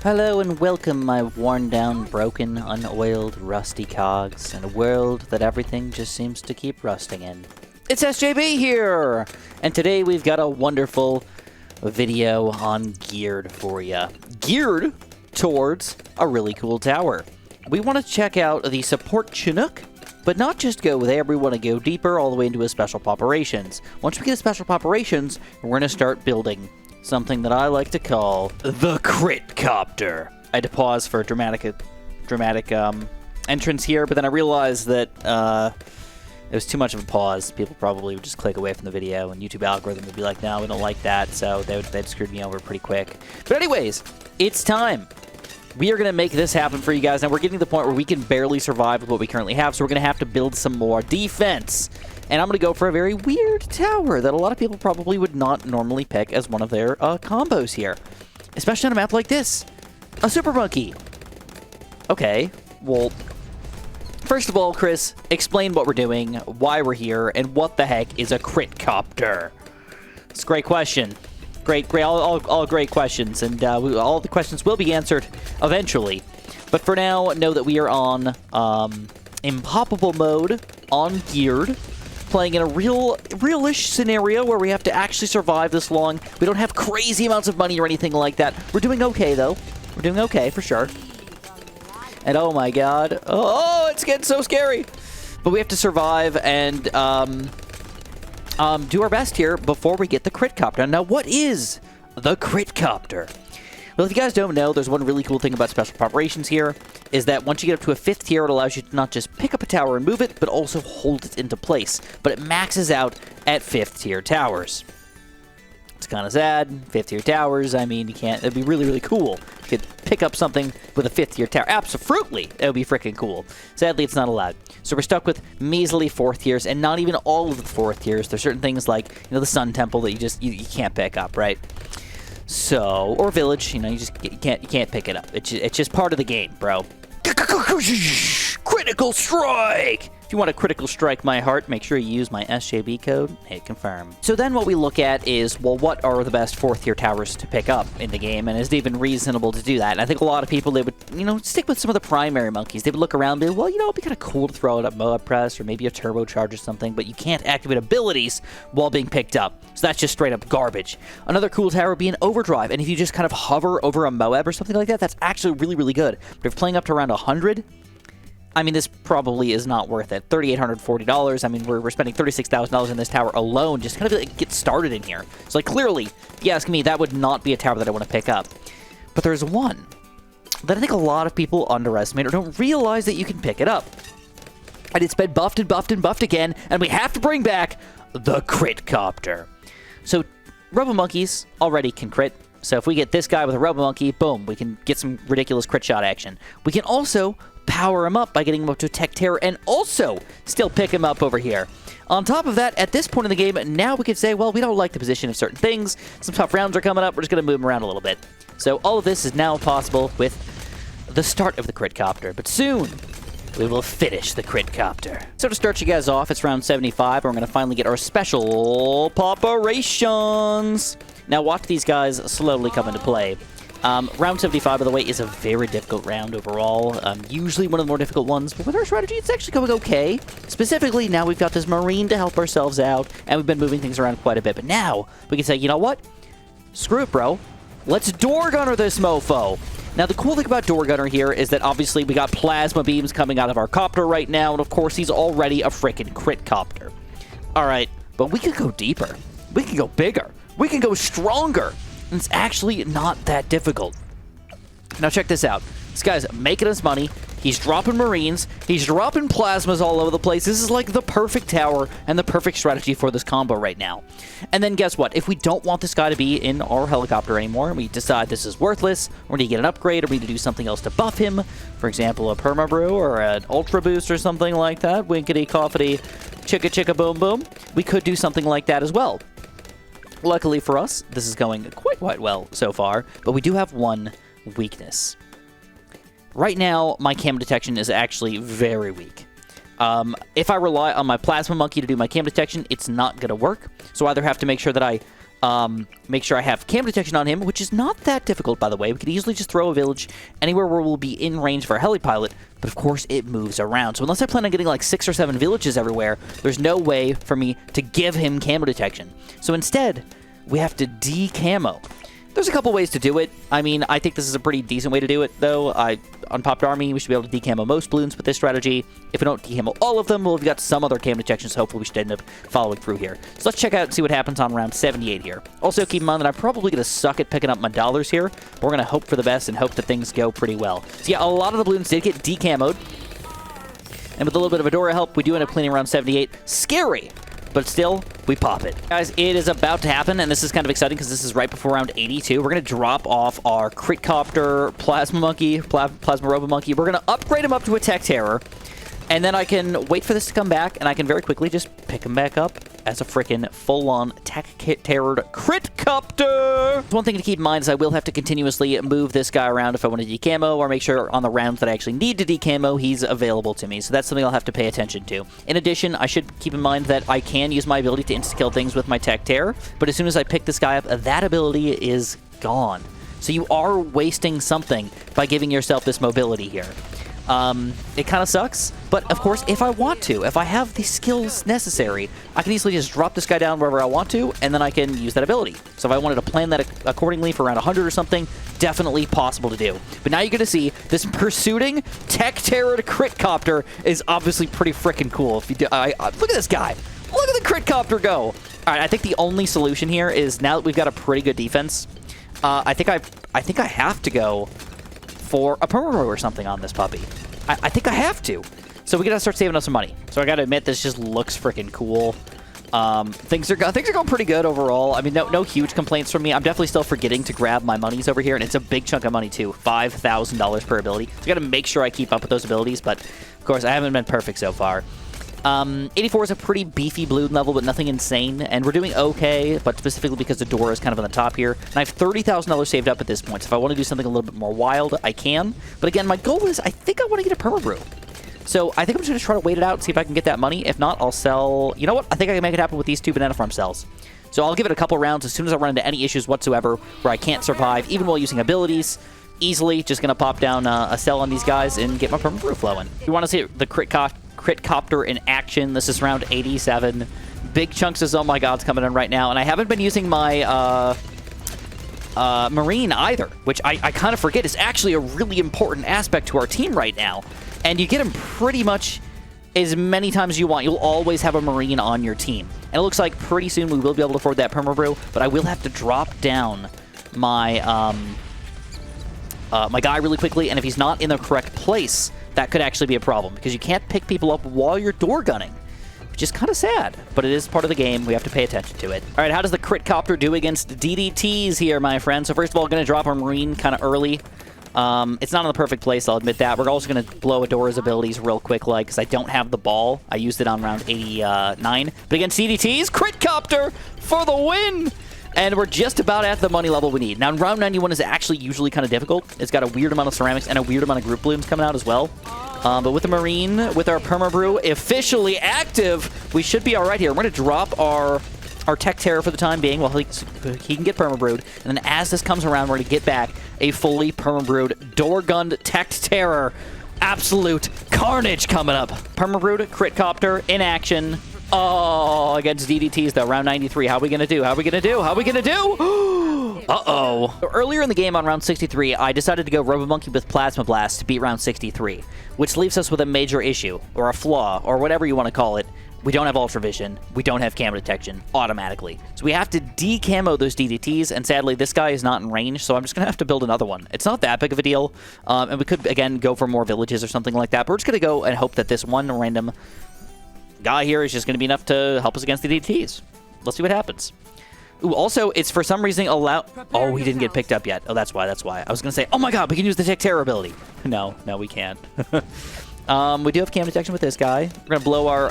Hello and welcome, my worn-down, broken, unoiled, rusty cogs in a world that everything just seems to keep rusting in. It's SJB here! And today we've got a wonderful video on Geared for you. Geared towards a really cool tower. We want to check out the support Chinook, but not just go there, we want to go deeper all the way into a special operations. Once we get a special operations, we're going to start building something that I like to call the Crit Copter. I had to pause for a dramatic entrance here, but then I realized that it was too much of a pause. People probably would just click away from the video, and YouTube algorithm would be like, no, we don't like that, so they'd screwed me over pretty quick. But anyways, it's time. We are going to make this happen for you guys. Now, we're getting to the point where we can barely survive with what we currently have, so we're going to have to build some more defense. And I'm going to go for a very weird tower that a lot of people probably would not normally pick as one of their combos here. Especially on a map like this. A Super Monkey. Okay, well, first of all, Chris, explain what we're doing, why we're here, and what the heck is a Crit Copter? It's a great question. Great, all great questions, and all the questions will be answered eventually. But for now, know that we are on Impoppable mode, on Geared, playing in a real-ish scenario where we have to actually survive this long. We don't have crazy amounts of money or anything like that. We're doing okay, though. We're doing okay, for sure. And oh my god. Oh, it's getting so scary. But we have to survive and do our best here before we get the Crit Copter. Now, what is the Crit Copter? Well, if you guys don't know, there's one really cool thing about special operations here, is that once you get up to a 5th tier, it allows you to not just pick up a tower and move it, but also hold it into place. But it maxes out at 5th tier towers. It's kind of sad. 5th tier towers, I mean, you can't, it'd be really, really cool. You could pick up something with a 5th tier tower. Absolutely, it would be freaking cool. Sadly, it's not allowed. So we're stuck with measly 4th tiers, and not even all of the 4th tiers. There's certain things like, you know, the Sun Temple that you can't pick up, right? So, or Village, you know, you can't pick it up. It's just part of the game, bro. Critical Strike! If you want to critical strike my heart, make sure you use my SJB code, hit confirm. So then what we look at is, well, what are the best 4th tier towers to pick up in the game, and is it even reasonable to do that? And I think a lot of people, they would, you know, stick with some of the primary monkeys. They would look around and be, well, you know, it'd be kind of cool to throw out a Moab Press or maybe a Turbocharge or something, but you can't activate abilities while being picked up. So that's just straight up garbage. Another cool tower would be an Overdrive, and if you just kind of hover over a Moab or something like that, that's actually really, really good. But if you're playing up to around 100, I mean, this probably is not worth it. $3,840. I mean, we're spending $36,000 in this tower alone just kind of like get started in here. So, like, clearly, if you ask me, that would not be a tower that I want to pick up. But there's one that I think a lot of people underestimate or don't realize that you can pick it up. And it's been buffed and buffed and buffed again, and we have to bring back the Crit Copter. So, Robo Monkeys already can crit. So if we get this guy with a Robo Monkey, boom, we can get some ridiculous crit shot action. We can also power him up by getting him up to Tech Terror and also still pick him up over here. On top of that, at this point in the game, now we can say, well, we don't like the position of certain things. Some tough rounds are coming up. We're just going to move him around a little bit. So all of this is now possible with the start of the Crit Copter. But soon, we will finish the Crit Copter. So to start you guys off, it's round 75, and we're going to finally get our special operations. Now watch these guys slowly come into play. Round 75, by the way, is a very difficult round overall. Usually one of the more difficult ones, but with our strategy, it's actually going okay. Specifically, now we've got this Marine to help ourselves out, and we've been moving things around quite a bit. But now, we can say, you know what? Screw it, bro. Let's Door Gunner this mofo. Now, the cool thing about Door Gunner here is that obviously we got plasma beams coming out of our copter right now, and of course, he's already a freaking Crit Copter. Alright, but we could go deeper. We can go bigger. We can go stronger. And it's actually not that difficult. Now check this out. This guy's making us money. He's dropping Marines. He's dropping plasmas all over the place. This is like the perfect tower and the perfect strategy for this combo right now. And then guess what? If we don't want this guy to be in our helicopter anymore, and we decide this is worthless, or we need to get an upgrade, or we need to do something else to buff him, for example, a Perma Brew or an Ultra Boost or something like that, winkety coffety, chicka chicka boom boom, we could do something like that as well. Luckily for us, this is going quite well so far, but we do have one weakness. Right now, my cam detection is actually very weak. If I rely on my Plasma Monkey to do my cam detection, it's not going to work. So I either have to make sure that I Make sure I have camo detection on him, which is not that difficult, by the way. We could easily just throw a village anywhere where we'll be in range for a heli pilot, but of course it moves around. So unless I plan on getting like 6 or 7 villages everywhere, there's no way for me to give him camo detection. So instead, we have to de-camo. There's a couple ways to do it. I mean, I think this is a pretty decent way to do it, though. On Popped Army, we should be able to decamo most Bloons with this strategy. If we don't decamo all of them, well, we've got some other camo detections, so hopefully we should end up following through here. So let's check out and see what happens on round 78 here. Also, keep in mind that I'm probably going to suck at picking up my dollars here. But we're going to hope for the best and hope that things go pretty well. So yeah, a lot of the Bloons did get decamoed. And with a little bit of Adora help, we do end up cleaning round 78. Scary! But still, we pop it. Guys, it is about to happen, and this is kind of exciting because this is right before round 82. We're going to drop off our Crit Copter, Plasma Monkey, Plasma Robo Monkey. We're going to upgrade him up to a Tech Terror, and then I can wait for this to come back, and I can very quickly just pick him back up as a freaking full-on Tech Terrored Crit Copter. One thing to keep in mind is I will have to continuously move this guy around if I want to decamo, or make sure on the rounds that I actually need to decamo, he's available to me. So that's something I'll have to pay attention to. In addition, I should keep in mind that I can use my ability to insta-kill things with my Tech Terror, but as soon as I pick this guy up, that ability is gone. So you are wasting something by giving yourself this mobility here. It kind of sucks, but of course, if I want to, if I have the skills necessary, I can easily just drop this guy down wherever I want to, and then I can use that ability. So if I wanted to plan that accordingly for around 100 or something, definitely possible to do. But now you're going to see this pursuing Tech Terror to Crit Copter is obviously pretty freaking cool. If you do, look at this guy. Look at the Crit Copter go. All right, I think the only solution here is now that we've got a pretty good defense, I think I have to go for a perma or something on this puppy. I think I have to. So we gotta start saving up some money. So I gotta admit, this just looks freaking cool. Things are going pretty good overall. I mean, no huge complaints from me. I'm definitely still forgetting to grab my monies over here, and it's a big chunk of money too, $5,000 per ability. So I gotta make sure I keep up with those abilities, but of course I haven't been perfect so far. 84 is a pretty beefy Bloon level, but nothing insane, and we're doing okay, but specifically because the door is kind of on the top here. And I have $30,000 saved up at this point, so if I want to do something a little bit more wild, I can. But again, my goal is, I think I want to get a perma brew. So I think I'm just going to try to wait it out and see if I can get that money. If not, I'll sell... You know what? I think I can make it happen with these 2 banana farm cells. So I'll give it a couple rounds as soon as I run into any issues whatsoever where I can't survive, even while using abilities. Easily just going to pop down a cell on these guys and get my perma brew flowing. You want to see the Crit Copter in action. This is round 87. Big chunks of Oh My Gods coming in right now, and I haven't been using my Marine either, which I kind of forget is actually a really important aspect to our team right now. And you get him pretty much as many times as you want. You'll always have a Marine on your team. And it looks like pretty soon we will be able to afford that perma brew, but I will have to drop down my my guy really quickly, and if he's not in the correct place, that could actually be a problem, because you can't pick people up while you're door gunning, which is kind of sad, but it is part of the game. We have to pay attention to it. All right, how does the Crit Copter do against DDTs here, my friend? So first of all, going to drop our Marine kind of early. It's not in the perfect place, I'll admit that. We're also going to blow Adora's abilities real quick, like, because I don't have the ball. I used it on round 89. But against DDTs, Crit Copter for the win! And we're just about at the money level we need. Now, round 91 is actually usually kind of difficult. It's got a weird amount of ceramics and a weird amount of group Bloons coming out as well. But with the Marine, with our perma brew officially active, we should be all right here. We're going to drop our Tech Terror for the time being while he can get perma brewed. And then as this comes around, we're going to get back a fully perma brewed door-gunned Tech Terror. Absolute carnage coming up. Perma brewed, Crit Copter in action. Oh, against DDTs, though. Round 93. How are we going to do? How are we going to do? How are we going to do? Uh-oh. So earlier in the game on round 63, I decided to go Robo Monkey with Plasma Blast to beat round 63, which leaves us with a major issue, or a flaw, or whatever you want to call it. We don't have Ultra Vision. We don't have camo detection automatically. So we have to de-camo those DDTs, and sadly, this guy is not in range, so I'm just going to have to build another one. It's not that big of a deal, and we could, again, go for more villages or something like that, but we're just going to go and hope that this one random guy here is just going to be enough to help us against the DDTs. Let's see what happens. Ooh, also, it's for some reason allowed... Oh, he didn't get picked up yet. Oh, that's why, that's why. I was going to say, oh my god, we can use the Tech Terror ability. No, we can't. We do have camo detection with this guy. We're going to blow our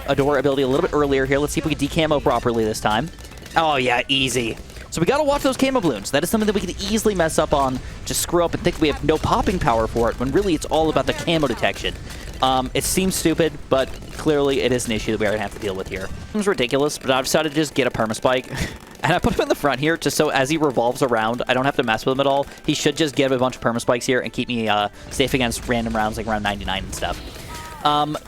Adora ability a little bit earlier here. Let's see if we can decamo properly this time. Oh, yeah, easy. So we got to watch those camo Bloons. That is something that we can easily mess up on, just screw up and think we have no popping power for it, when really it's all about the camo detection. It seems stupid, but clearly it is an issue that we are going to have to deal with here. It seems ridiculous, but I've decided to just get a permaspike And I put him in the front here just so as he revolves around, I don't have to mess with him at all. He should just get a bunch of permaspikes here and keep me safe against random rounds like around 99 and stuff.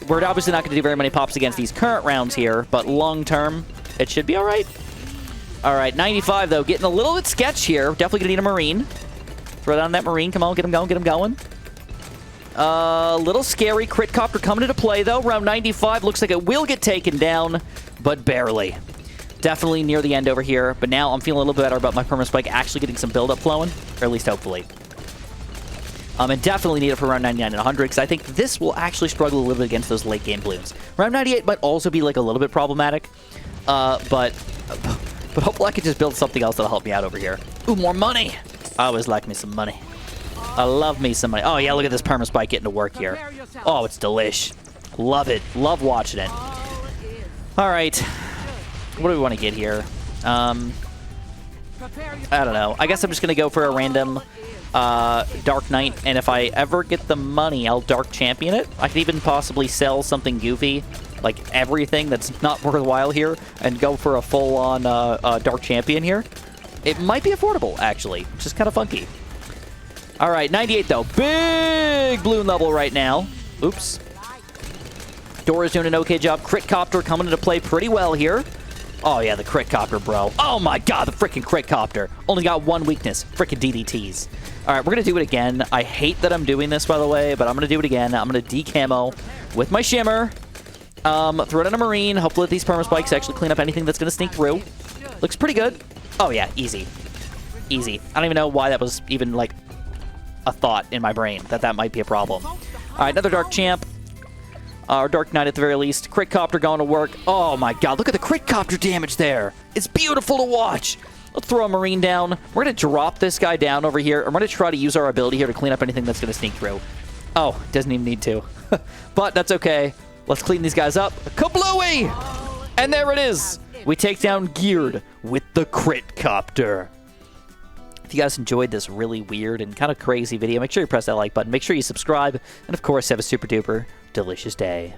We're obviously not going to do very many pops against these current rounds here, but long term, it should be all right. All right, 95, though. Getting a little bit sketch here. Definitely going to need a Marine. Throw down that Marine. Come on, get him going, get him going. Little scary. Crit Copter coming into play, though. Round 95. Looks like it will get taken down, but barely. Definitely near the end over here, but now I'm feeling a little bit better about my permaspike actually getting some build-up flowing, or at least hopefully. And definitely need it for round 99 and 100, because I think this will actually struggle a little bit against those late-game Bloons. Round 98 might also be, like, a little bit problematic, but hopefully I can just build something else that'll help me out over here. Ooh, more money! I always like me some money. I love me some money. Oh, yeah, look at this permaspike getting to work here. Oh, it's delish. Love it. Love watching it. All right. What do we want to get here? I don't know. I guess I'm just going to go for a random Dark Knight, and if I ever get the money, I'll Dark Champion it. I could even possibly sell something goofy, like everything that's not worthwhile here, and go for a full-on Dark Champion here. It might be affordable, actually, which is kind of funky. All right, 98, though. Big Bloon level right now. Oops. Dora's doing an okay job. Crit Copter coming into play pretty well here. Oh, yeah, the Crit Copter, bro. Oh, my God, the freaking Crit Copter. Only got one weakness. Freaking DDTs. All right, we're going to do it again. I hate that I'm doing this, by the way, but I'm going to do it again. I'm going to de-camo with my Shimmer. Throw it in a Marine. Hopefully these permaspikes actually clean up anything that's going to sneak through. Looks pretty good. Oh, yeah, easy. Easy. I don't even know why that was even, like, a thought in my brain, that might be a problem. All right, another Dark Champ. Or Dark Knight at the very least. Crit Copter going to work. Oh my God, look at the Crit Copter damage there. It's beautiful to watch. Let's throw a Marine down. We're going to drop this guy down over here. And we're going to try to use our ability here to clean up anything that's going to sneak through. Oh, doesn't even need to. But that's okay. Let's clean these guys up. Kablooey! And there it is. We take down Geared with the Crit Copter. If you guys enjoyed this really weird and kind of crazy video, make sure you press that like button. Make sure you subscribe. And of course, have a super duper delicious day.